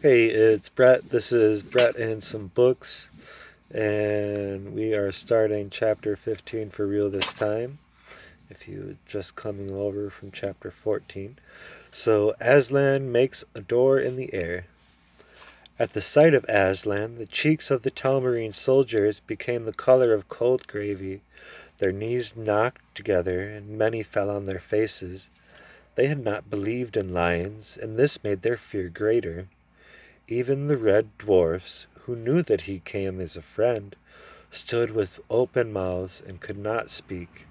Hey, it's Brett. This is Brett and some books, and we are starting chapter 15 for real this time. If you just coming over from chapter 14. So Aslan makes a door in the air. At the sight of Aslan, the cheeks of the Telmarine soldiers became the color of cold gravy. Their knees knocked together, and many fell on their faces. They had not believed in lions, and this made their fear greater. Even the red dwarfs, who knew that he came as a friend, stood with open mouths and could not speak.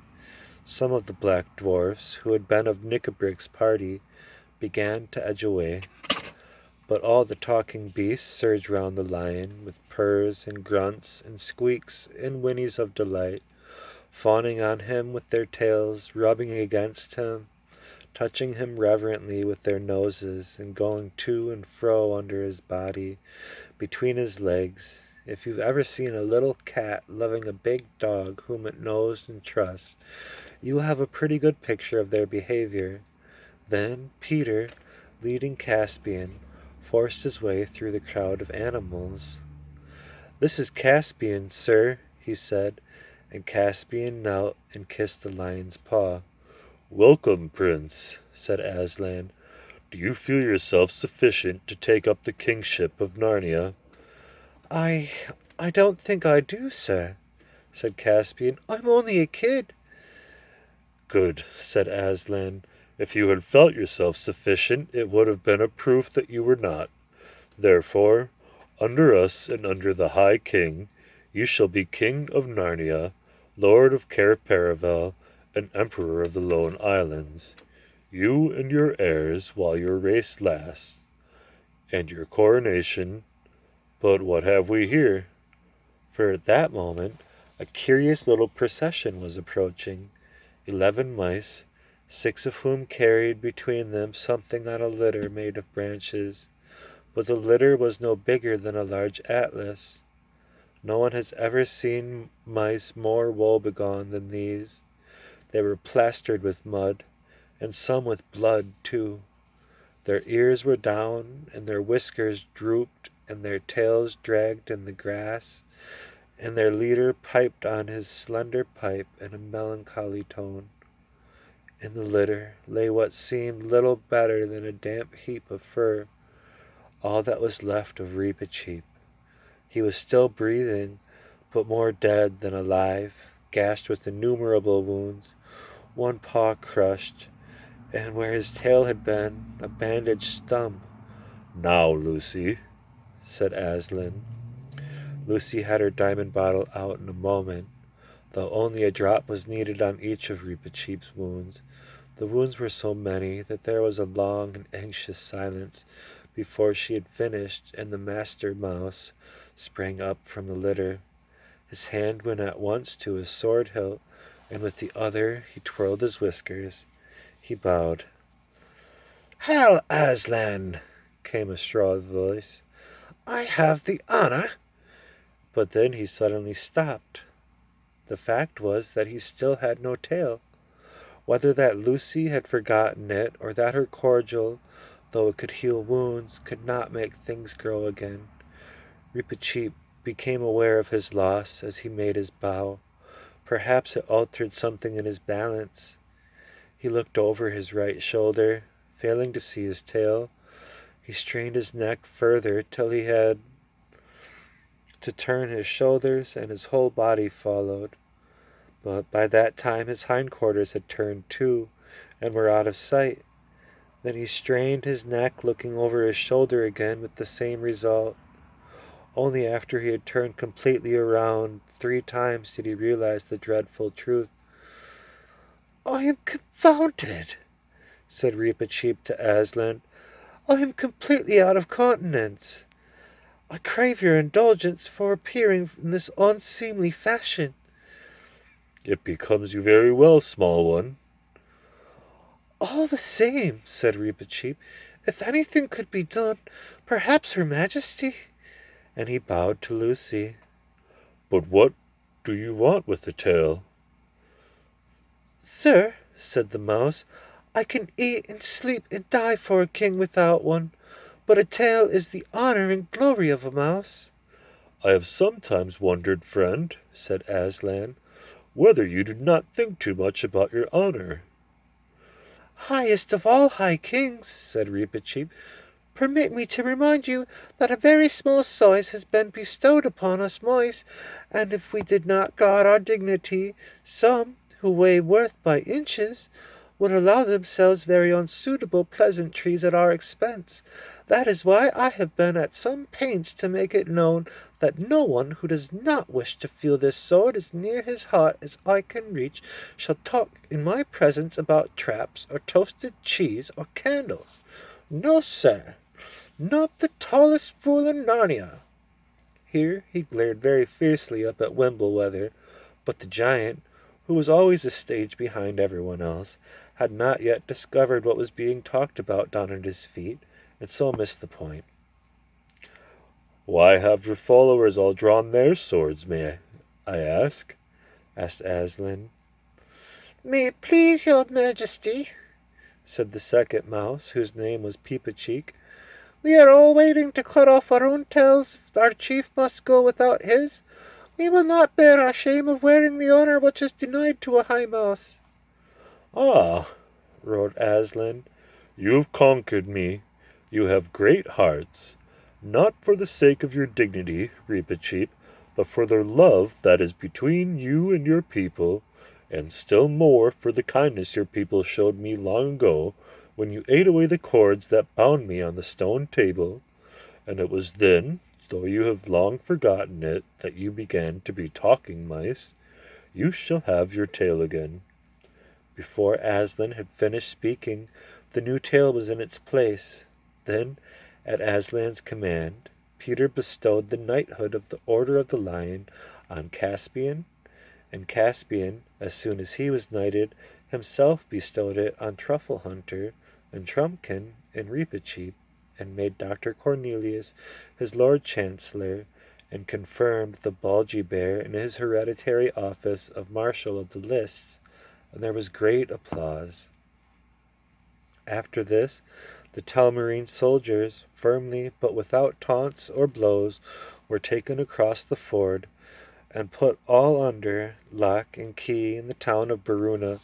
Some of the black dwarfs, who had been of Nicobric's party, began to edge away, but all the talking beasts surged round the lion with purrs and grunts and squeaks and whinnies of delight, fawning on him with their tails, rubbing against him, touching him reverently with their noses, and going to and fro under his body, between his legs. If you've ever seen a little cat loving a big dog whom it knows and trusts, you will have a pretty good picture of their behavior. Then Peter, leading Caspian, forced his way through the crowd of animals. "This is Caspian, sir," he said, and Caspian knelt and kissed the lion's paw. "Welcome, Prince," said Aslan. "Do you feel yourself sufficient to take up the kingship of Narnia?" I I don't think I do, sir," said Caspian. "I'm only a kid." "Good," said Aslan. "If you had felt yourself sufficient, it would have been a proof that you were not. Therefore, under us and under the High King, you shall be King of Narnia, Lord of Cair Paravel, and Emperor of the Lone Islands. You and your heirs while your race lasts, and your coronation. But what have we here?" For at that moment a curious little procession was approaching. 11 mice, 6 of whom carried between them something on a litter made of branches. But the litter was no bigger than a large atlas. No one has ever seen mice more woebegone than these. They were plastered with mud, and some with blood, too. Their ears were down, and their whiskers drooped, and their tails dragged in the grass, and their leader piped on his slender pipe in a melancholy tone. In the litter lay what seemed little better than a damp heap of fur, all that was left of Reepicheep. He was still breathing, but more dead than alive, gashed with innumerable wounds, one paw crushed, and where his tail had been, a bandaged stump. "Now, Lucy," said Aslan. Lucy had her diamond bottle out in a moment, though only a drop was needed on each of Reepicheep's wounds. The wounds were so many that there was a long and anxious silence before she had finished, and the master mouse sprang up from the litter. His hand went at once to his sword hilt, and with the other he twirled his whiskers. He bowed. "Hail, Aslan!" came a shrill voice. "I have the honor—" But then he suddenly stopped. The fact was that he still had no tail. Whether that Lucy had forgotten it, or that her cordial, though it could heal wounds, could not make things grow again, Reepicheep became aware of his loss as he made his bow. Perhaps it altered something in his balance. He looked over his right shoulder, failing to see his tail. He strained his neck further till he had to turn his shoulders, and his whole body followed. But by that time his hindquarters had turned too, and were out of sight. Then he strained his neck, looking over his shoulder again, with the same result. Only after he had turned completely around 3 times did he realize the dreadful truth. "I am confounded," said Reepicheep to Aslan. "I am completely out of countenance. I crave your indulgence for appearing in this unseemly fashion." "It becomes you very well, small one." "All the same," said Reepicheep, "if anything could be done, perhaps Her Majesty—" And he bowed to Lucy. "But what do you want with the tail?" "Sir," said the mouse, "I can eat and sleep and die for a king without one. but a tail is the honor and glory of a mouse." "I have sometimes wondered, friend," said Aslan, "whether you do not think too much about your honor." "Highest of all high kings," said Reepicheep, "permit me to remind you that a very small size has been bestowed upon us mice, and if we did not guard our dignity, some, who weigh worth by inches, would allow themselves very unsuitable pleasantries at our expense. That is why I have been at some pains to make it known that no one who does not wish to feel this sword as near his heart as I can reach shall talk in my presence about traps or toasted cheese or candles. No, sir, not the tallest fool in Narnia." Here he glared very fiercely up at Wimbleweather, but the giant, who was always a stage behind everyone else, had not yet discovered what was being talked about down at his feet, and so missed the point. "Why have your followers all drawn their swords, may I ask?" asked Aslan. "May it please your majesty," said the second mouse, whose name was Peepacheek, "we are all waiting to cut off our own tails if our chief must go without his. We will not bear our shame of wearing the honor which is denied to a high mouse." "Ah," roared Aslan, "you've conquered me. You have great hearts, not for the sake of your dignity, Reepicheep, but for the love that is between you and your people, and still more for the kindness your people showed me long ago when you ate away the cords that bound me on the stone table. And it was then, though you have long forgotten it, that you began to be talking mice. You shall have your tail again." Before Aslan had finished speaking, the new tail was in its place. Then, at Aslan's command, Peter bestowed the knighthood of the Order of the Lion on Caspian, and Caspian, as soon as he was knighted, himself bestowed it on Truffle Hunter and Trumpkin and Reepicheep, and made Dr. Cornelius his Lord Chancellor, and confirmed the Bulgy Bear in his hereditary office of Marshal of the Lists, and there was great applause. After this, the Telmarine soldiers, firmly but without taunts or blows, were taken across the ford, and put all under lock and key in the town of Baruna,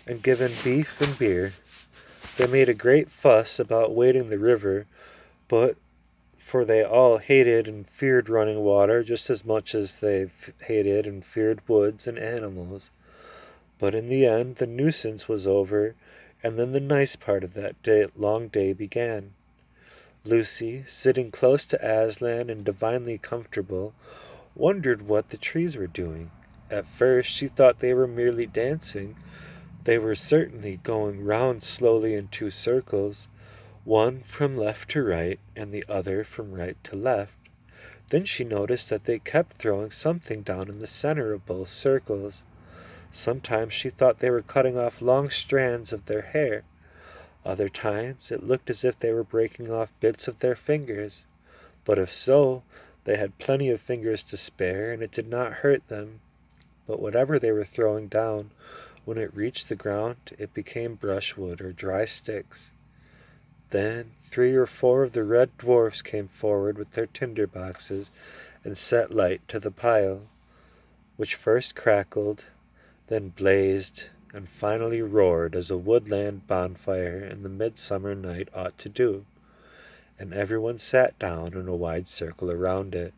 and given beef and beer. They made a great fuss about wading the river, but for they all hated and feared running water just as much as they hated and feared woods and animals. But in the end the nuisance was over, and then the nice part of that long day began. Lucy, sitting close to Aslan and divinely comfortable, wondered what the trees were doing. At first she thought they were merely dancing. They were certainly going round slowly in 2 circles, one from left to right and the other from right to left. Then she noticed that they kept throwing something down in the center of both circles. Sometimes she thought they were cutting off long strands of their hair. Other times it looked as if they were breaking off bits of their fingers. But if so, they had plenty of fingers to spare, and it did not hurt them. But whatever they were throwing down, when it reached the ground, it became brushwood or dry sticks. Then 3 or 4 of the red dwarfs came forward with their tinder boxes and set light to the pile, which first crackled, then blazed, and finally roared as a woodland bonfire in the midsummer night ought to do, and everyone sat down in a wide circle around it.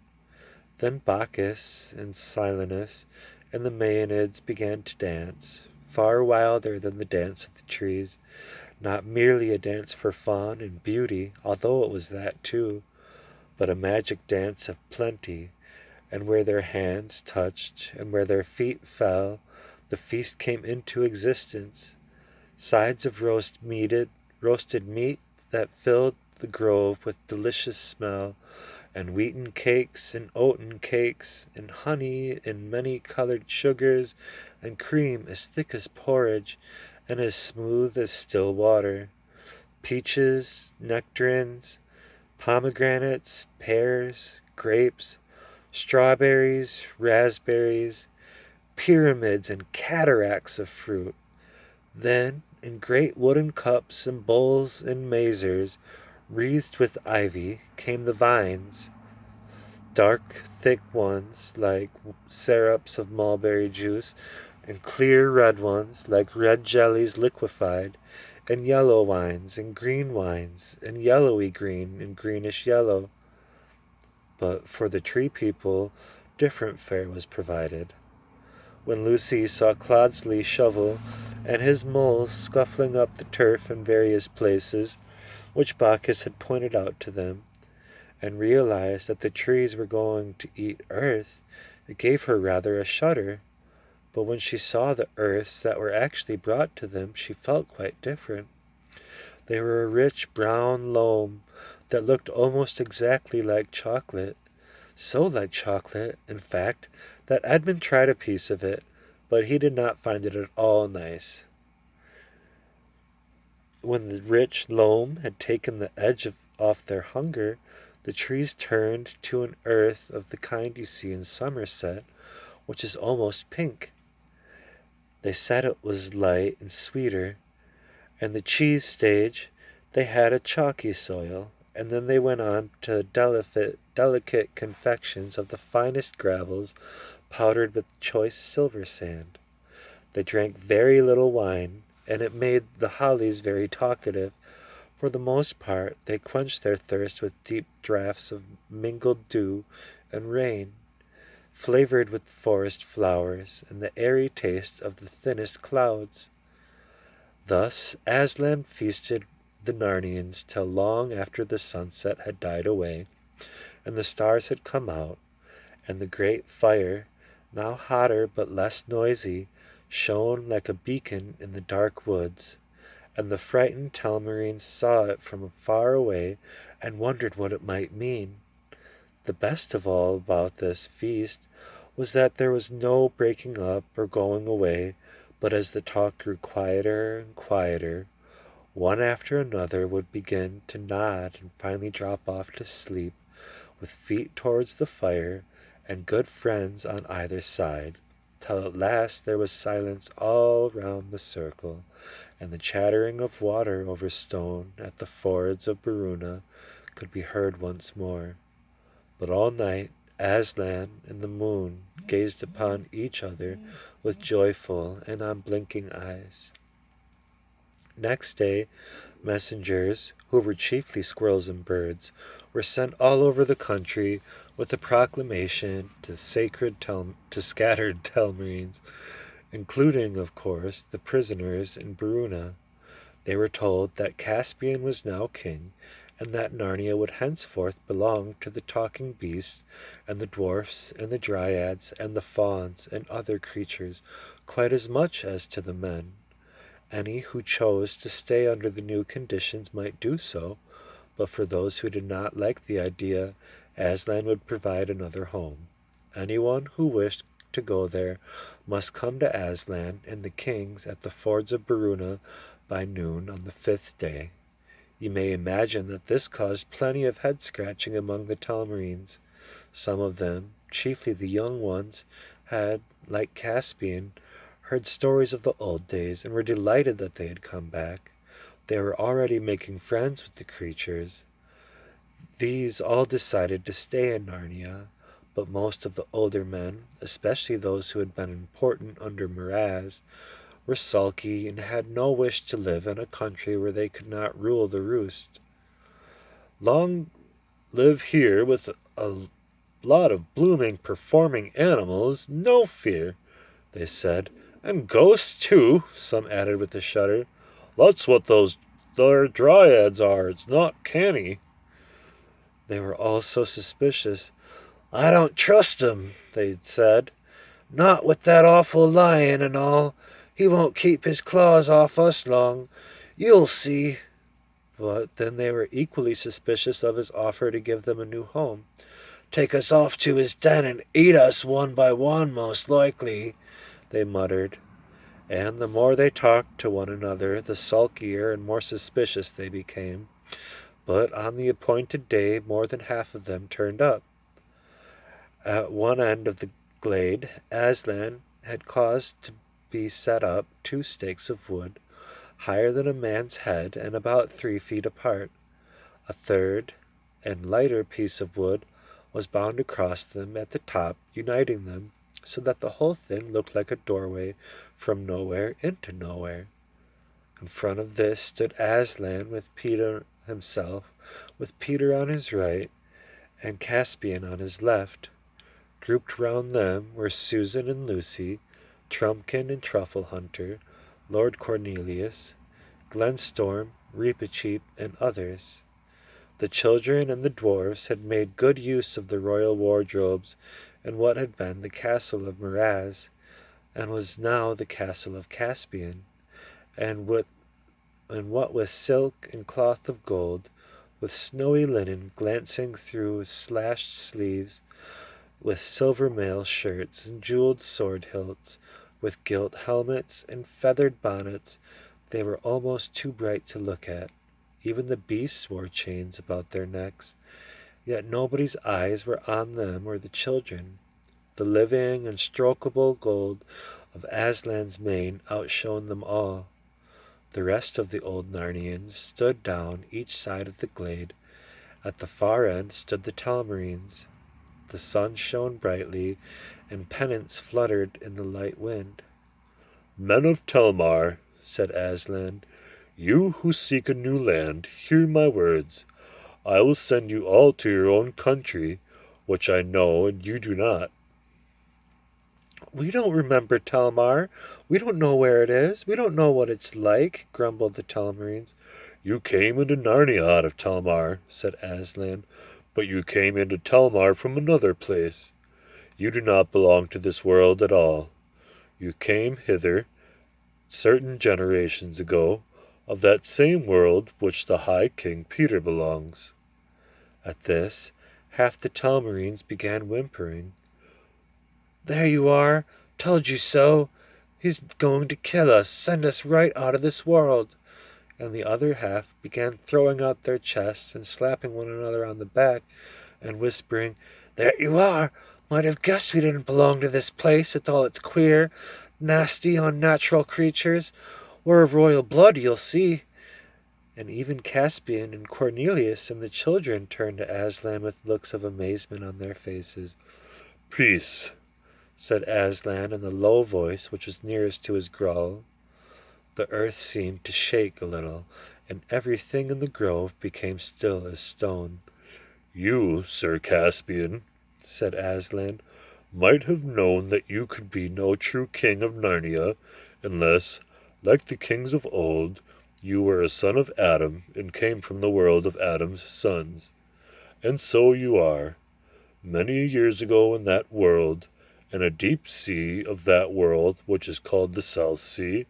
Then Bacchus and Silenus and the Maenads began to dance, far wilder than the dance of the trees, not merely a dance for fun and beauty, although it was that too, but a magic dance of plenty, and where their hands touched and where their feet fell, the feast came into existence. Sides of roasted meat that filled the grove with delicious smell, and wheaten cakes and oaten cakes, and honey and many-colored sugars, and cream as thick as porridge, and as smooth as still water, peaches, nectarines, pomegranates, pears, grapes, strawberries, raspberries, pyramids and cataracts of fruit. Then, in great wooden cups and bowls and mazers, Wreathed with ivy came the vines, dark, thick ones like syrups of mulberry juice, and clear red ones like red jellies liquefied, and yellow wines, and green wines, and yellowy green, and greenish yellow. But for the tree people, different fare was provided. When Lucy saw Clodsley shovel and his mole scuffling up the turf in various places, which Bacchus had pointed out to them, and realized that the trees were going to eat earth, it gave her rather a shudder. But when she saw the earths that were actually brought to them, she felt quite different. They were a rich brown loam that looked almost exactly like chocolate, so like chocolate, in fact, that Edmund tried a piece of it, but he did not find it at all nice. When the rich loam had taken the edge off their hunger, the trees turned to an earth of the kind you see in Somerset, which is almost pink. They said it was light and sweeter. And the cheese stage, they had a chalky soil, and then they went on to delicate confections of the finest gravels powdered with choice silver sand. They drank very little wine, and it made the hollies very talkative. For the most part, they quenched their thirst with deep draughts of mingled dew and rain, flavored with forest flowers and the airy taste of the thinnest clouds. Thus Aslan feasted the Narnians till long after the sunset had died away, and the stars had come out, and the great fire, now hotter but less noisy, shone like a beacon in the dark woods, and the frightened Telmarines saw it from far away and wondered what it might mean. The best of all about this feast was that there was no breaking up or going away, but as the talk grew quieter and quieter, one after another would begin to nod and finally drop off to sleep, with feet towards the fire and good friends on either side, till at last there was silence all round the circle, and the chattering of water over stone at the fords of Baruna could be heard once more. But all night Aslan and the moon gazed upon each other with joyful and unblinking eyes. Next day, messengers, who were chiefly squirrels and birds, were sent all over the country with a proclamation to scattered Telmarines, including, of course, the prisoners in Baruna. They were told that Caspian was now king, and that Narnia would henceforth belong to the talking beasts, and the dwarfs, and the dryads, and the fauns, and other creatures, quite as much as to the men. Any who chose to stay under the new conditions might do so, but for those who did not like the idea, Aslan would provide another home. Anyone who wished to go there must come to Aslan and the kings at the fords of Baruna by noon on the 5th day. You may imagine that this caused plenty of head-scratching among the Telmarines. Some of them, chiefly the young ones, had, like Caspian, heard stories of the old days and were delighted that they had come back. They were already making friends with the creatures. These all decided to stay in Narnia, but most of the older men, especially those who had been important under Miraz, were sulky and had no wish to live in a country where they could not rule the roost. Long live here with a lot of blooming performing animals, no fear, they said. And ghosts too, some added with a shudder. That's what those dryads are, it's not canny. They were all so suspicious. I don't trust him, they said. Not with that awful lion and all. He won't keep his claws off us long. You'll see. But then they were equally suspicious of his offer to give them a new home. Take us off to his den and eat us one by one, most likely, they muttered. And the more they talked to one another, the sulkier and more suspicious they became. But on the appointed day, more than half of them turned up. At one end of the glade, Aslan had caused to be set up 2 stakes of wood, higher than a man's head and about 3 feet apart. A third and lighter piece of wood was bound across them at the top, uniting them, so that the whole thing looked like a doorway from nowhere into nowhere. In front of this stood Aslan with Peter himself, with Peter on his right and Caspian on his left. Grouped round them were Susan and Lucy, Trumpkin and Truffle Hunter, Lord Cornelius, Glenstorm, Reepicheep, and others. The children and the dwarfs had made good use of the royal wardrobes in what had been the castle of Miraz, and was now the castle of Caspian, and what with silk and cloth of gold, with snowy linen glancing through slashed sleeves, with silver mail shirts and jeweled sword hilts, with gilt helmets and feathered bonnets, they were almost too bright to look at. Even the beasts wore chains about their necks, yet nobody's eyes were on them or the children. The living and strokable gold of Aslan's mane outshone them all. The rest of the old Narnians stood down each side of the glade. At the far end stood the Telmarines. The sun shone brightly, and pennants fluttered in the light wind. Men of Telmar, said Aslan, you who seek a new land, hear my words. I will send you all to your own country, which I know and you do not. We don't remember Telmar. We don't know where it is. We don't know what it's like, grumbled the Telmarines. You came into Narnia out of Telmar, said Aslan, but you came into Telmar from another place. You do not belong to this world at all. You came hither, certain generations ago, of that same world which the High King Peter belongs. At this, half the Telmarines began whimpering. There you are! Told you so! He's going to kill us, send us right out of this world! And the other half began throwing out their chests and slapping one another on the back and whispering, There you are! Might have guessed we didn't belong to this place with all its queer, nasty, unnatural creatures. We're of royal blood, you'll see. And even Caspian and Cornelius and the children turned to Aslan with looks of amazement on their faces. Peace, said Aslan in the low voice which was nearest to his growl. The earth seemed to shake a little, and everything in the grove became still as stone. You, Sir Caspian, said Aslan, might have known that you could be no true king of Narnia unless, like the kings of old, you were a son of Adam and came from the world of Adam's sons. And so you are. Many years ago in that world, in a deep sea of that world which is called the South Sea,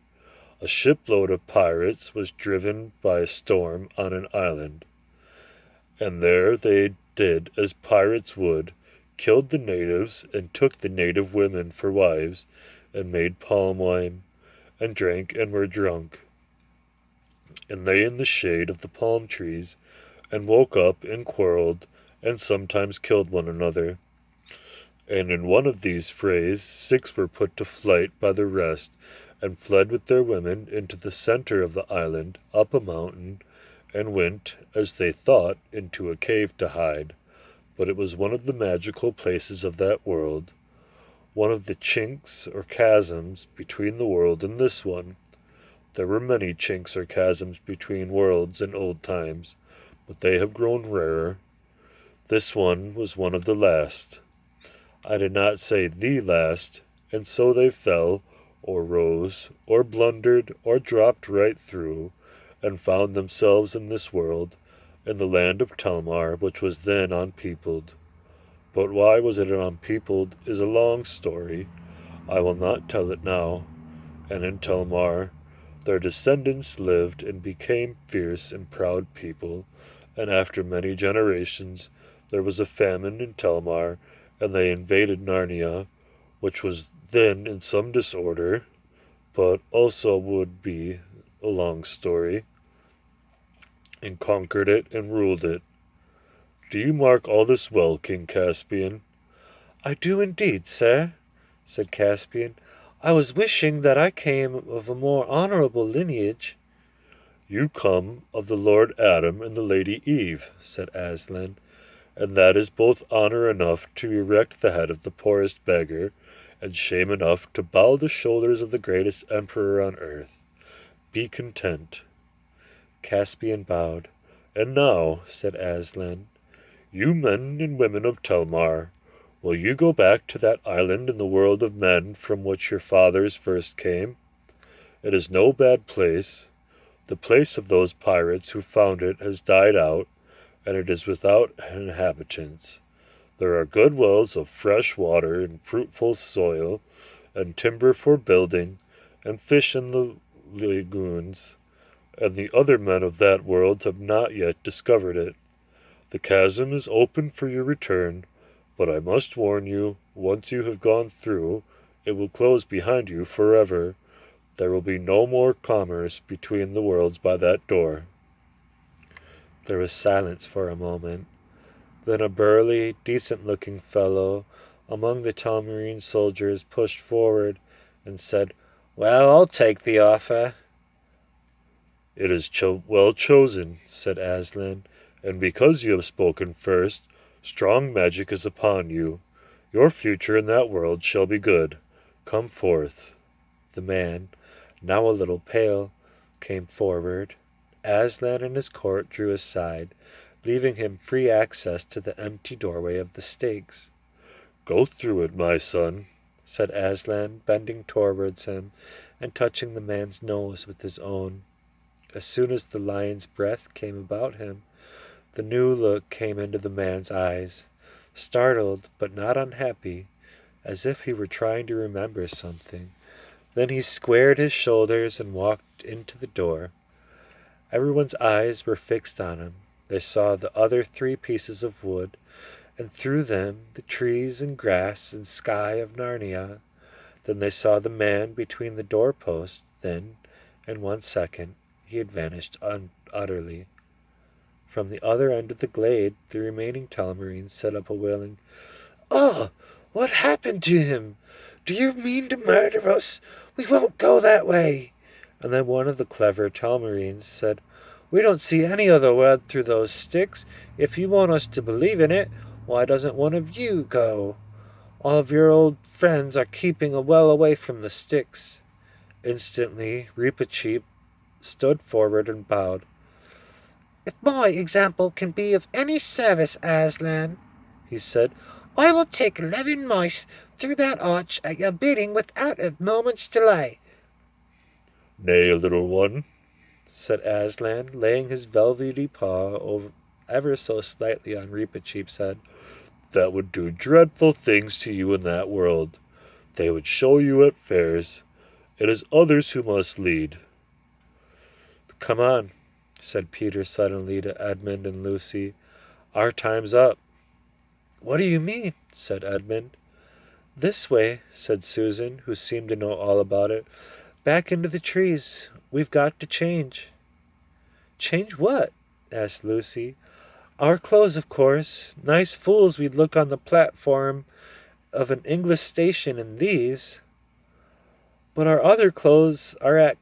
a shipload of pirates was driven by a storm on an island. And there they did as pirates would, killed the natives and took the native women for wives, and made palm wine, and drank and were drunk. And lay in the shade of the palm trees, and woke up and quarreled, and sometimes killed one another. And in one of these frays 6 were put to flight by the rest, and fled with their women into the center of the island, up a mountain, and went, as they thought, into a cave to hide. But it was one of the magical places of that world, one of the chinks or chasms between the world and this one. There were many chinks or chasms between worlds in old times, but they have grown rarer. This one was one of the last. I did not say the last, and so they fell, or rose, or blundered, or dropped right through, and found themselves in this world, in the land of Telmar, which was then unpeopled. But why was it unpeopled is a long story. I will not tell it now. And in Telmar, their descendants lived and became fierce and proud people, and after many generations there was a famine in Telmar, and they invaded Narnia, which was then in some disorder, but also would be a long story, and conquered it and ruled it. Do you mark all this well, King Caspian? I do indeed, sir, said Caspian. I was wishing that I came of a more honorable lineage. You come of the Lord Adam and the Lady Eve, said Aslan, and that is both honor enough to erect the head of the poorest beggar, and shame enough to bow the shoulders of the greatest emperor on earth. Be content. Caspian bowed. And now, said Aslan, you men and women of Telmar, will you go back to that island in the world of men from which your fathers first came? It is no bad place. The place of those pirates who found it has died out, and it is without inhabitants. There are good wells of fresh water and fruitful soil, and timber for building, and fish in the lagoons, and the other men of that world have not yet discovered it. The chasm is open for your return, but I must warn you, once you have gone through, it will close behind you forever. There will be no more commerce between the worlds by that door. There was silence for a moment. Then a burly, decent-looking fellow among the Telmarine soldiers pushed forward and said, "Well, I'll take the offer." It is well chosen, said Aslan, and because you have spoken first, strong magic is upon you. Your future in that world shall be good. Come forth. The man, now a little pale, came forward. Aslan and his court drew aside, leaving him free access to the empty doorway of the stakes. Go through it, my son, said Aslan, bending towards him and touching the man's nose with his own. As soon as the lion's breath came about him, the new look came into the man's eyes, startled but not unhappy, as if he were trying to remember something. Then he squared his shoulders and walked into the door. Everyone's eyes were fixed on him. They saw the other 3 pieces of wood, and through them the trees and grass and sky of Narnia. Then they saw the man between the doorposts. Then, in 1 second, he had vanished utterly. From the other end of the glade, the remaining Telmarines set up a wailing, "Oh, what happened to him? Do you mean to murder us? We won't go that way." And then one of the clever Telmarines said, "We don't see any other way through those sticks. If you want us to believe in it, why doesn't one of you go? All of your old friends are keeping well away from the sticks." Instantly, Reepicheep stood forward and bowed. "If my example can be of any service, Aslan," he said, "I will take 11 mice through that arch at your bidding without a moment's delay." Nay, little one, said Aslan, laying his velvety paw ever so slightly on Reepicheep's head. That would do dreadful things to you in that world. They would show you at fairs. It is others who must lead. "Come on," said Peter suddenly to Edmund and Lucy. "Our time's up." "What do you mean?" said Edmund. "This way," said Susan, who seemed to know all about it. "Back into the trees. We've got to change." "Change what?" asked Lucy. "Our clothes, of course. Nice fools we'd look on the platform of an English station in these." "But our other clothes are at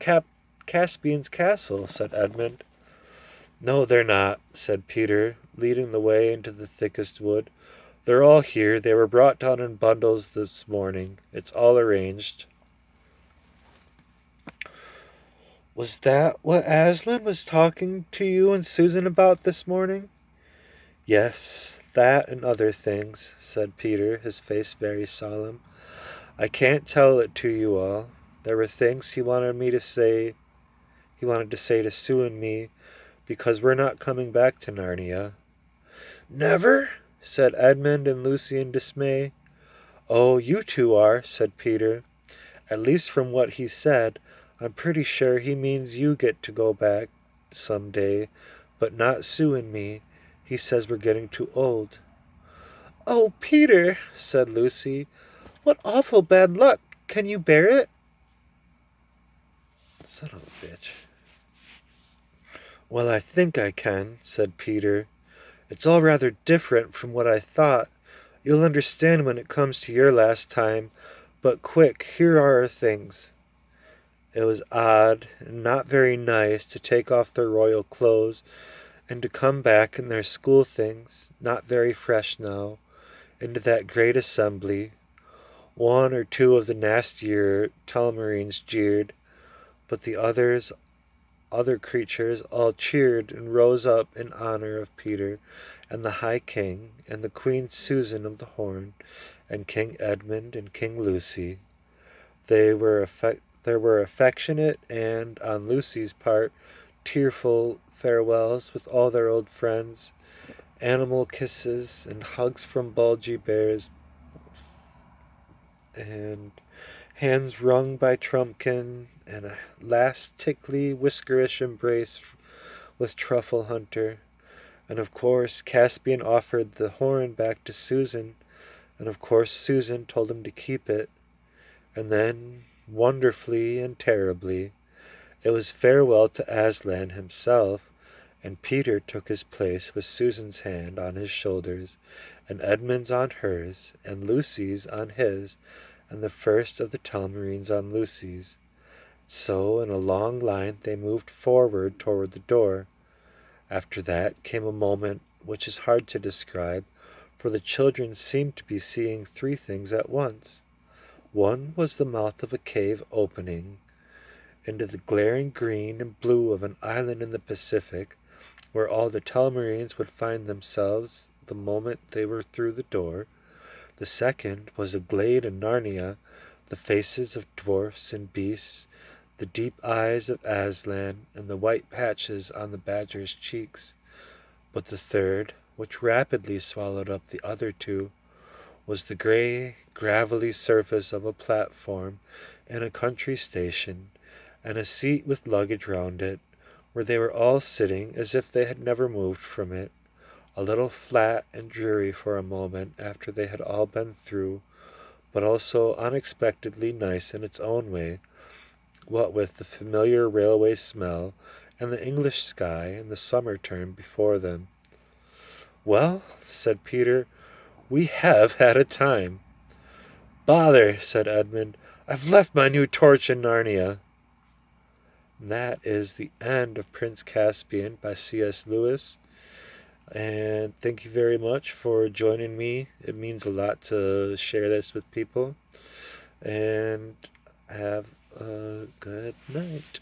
Caspian's castle," said Edmund. "No, they're not," said Peter, leading the way into the thickest wood. "They're all here. They were brought down in bundles this morning. It's all arranged." "Was that what Aslan was talking to you and Susan about this morning?" "Yes, that and other things," said Peter, his face very solemn. "I can't tell it to you all. There were things he wanted to say to Sue and me, because we're not coming back to Narnia." "Never?" said Edmund and Lucy in dismay. "Oh, you two are," said Peter. "At least from what he said, I'm pretty sure he means you get to go back some day, but not Sue and me. He says we're getting too old." "Oh, Peter," said Lucy, "what awful bad luck. Can you bear it?" "Son of a bitch." "Well, I think I can," said Peter. "It's all rather different from what I thought. You'll understand when it comes to your last time. But quick, here are our things." It was odd and not very nice to take off their royal clothes and to come back in their school things, not very fresh now, into that great assembly. One or two of the nastier Telmarines jeered, but the other creatures all cheered and rose up in honor of Peter and the High King and the Queen Susan of the Horn and King Edmund and King Lucy. There were affectionate and, on Lucy's part, tearful farewells with all their old friends, animal kisses and hugs from bulgy bears, and hands wrung by Trumpkin, and a last tickly, whiskerish embrace with Truffle Hunter. And of course, Caspian offered the horn back to Susan, and of course, Susan told him to keep it. And then, wonderfully and terribly, it was farewell to Aslan himself, and Peter took his place with Susan's hand on his shoulders, and Edmund's on hers, and Lucy's on his, and the first of the Telmarines on Lucy's. So in a long line they moved forward toward the door. After that came a moment which is hard to describe, for the children seemed to be seeing three things at once. One was the mouth of a cave opening into the glaring green and blue of an island in the Pacific, where all the Telmarines would find themselves the moment they were through the door. The second was a glade in Narnia, the faces of dwarfs and beasts, the deep eyes of Aslan, and the white patches on the badger's cheeks. But the third, which rapidly swallowed up the other two, was the gray, gravelly surface of a platform in a country station, and a seat with luggage round it, where they were all sitting as if they had never moved from it, a little flat and dreary for a moment after they had all been through, but also unexpectedly nice in its own way, what with the familiar railway smell and the English sky and the summer term before them. "Well," said Peter, "we have had a time." "Bother," said Edmund, "I've left my new torch in Narnia." And that is the end of Prince Caspian by C.S. Lewis. And thank you very much for joining me. It means a lot to share this with people. And have a good night.